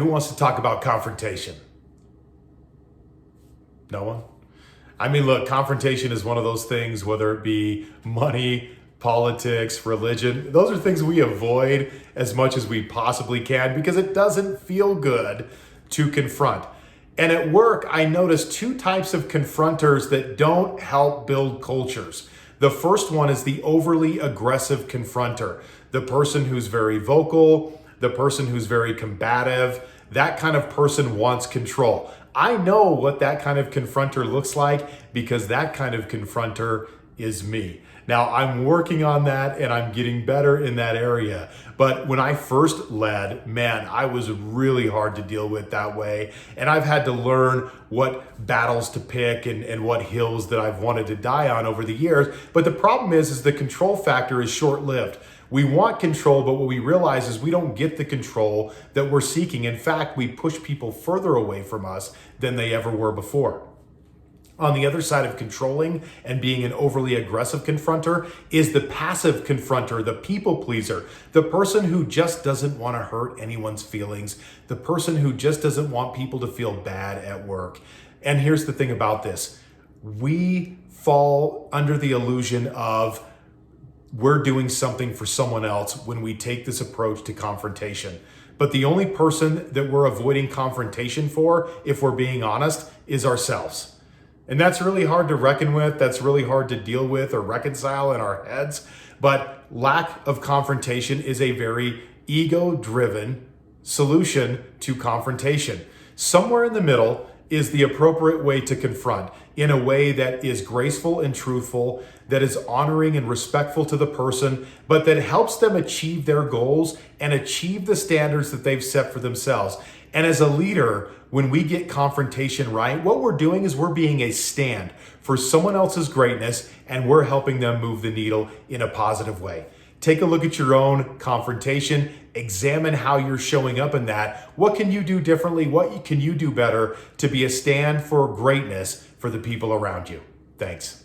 wants to talk about confrontation? No one? I mean, look, confrontation is one of those things, whether it be money, politics, religion, those are things we avoid as much as we possibly can because it doesn't feel good to confront. And at work, I noticed two types of confronters that don't help build cultures. The first one is the overly aggressive confronter, the person who's very vocal, the person who's very combative. That kind of person wants control. I know what that kind of confronter looks like because that kind of confronter is me. Now, I'm working on that and I'm getting better in that area. But when I first led, man, I was really hard to deal with that way. And I've had to learn what battles to pick and what hills that I've wanted to die on over the years. But the problem is the control factor is short-lived. We want control, but what we realize is we don't get the control that we're seeking. In fact, we push people further away from us than they ever were before. On the other side of controlling and being an overly aggressive confronter is the passive confronter, the people pleaser, the person who just doesn't want to hurt anyone's feelings, the person who just doesn't want people to feel bad at work. And here's the thing about this. We fall under the illusion of we're doing something for someone else when we take this approach to confrontation. But the only person that we're avoiding confrontation for, if we're being honest, is ourselves. And that's really hard to reckon with. That's really hard to deal with or reconcile in our heads. But lack of confrontation is a very ego-driven solution to confrontation. Somewhere in the middle is the appropriate way to confront in a way that is graceful and truthful, that is honoring and respectful to the person, but that helps them achieve their goals and achieve the standards that they've set for themselves. And as a leader, when we get confrontation right, what we're doing is we're being a stand for someone else's greatness and we're helping them move the needle in a positive way. Take a look at your own confrontation, examine how you're showing up in that. What can you do differently? What can you do better to be a stand for greatness for the people around you? Thanks.